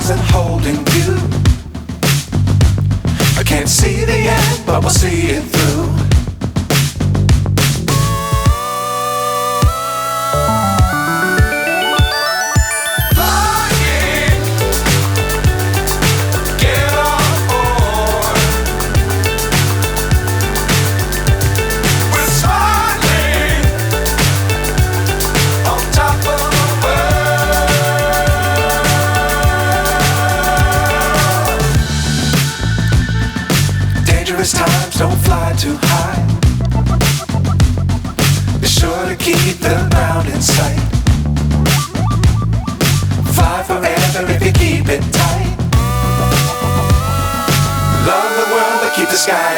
stars and holding you. I can't see the end, but we'll see it through. Times don't fly too high. Be sure to keep the ground in sight. Fly forever if you keep it tight. Love the world but keep the sky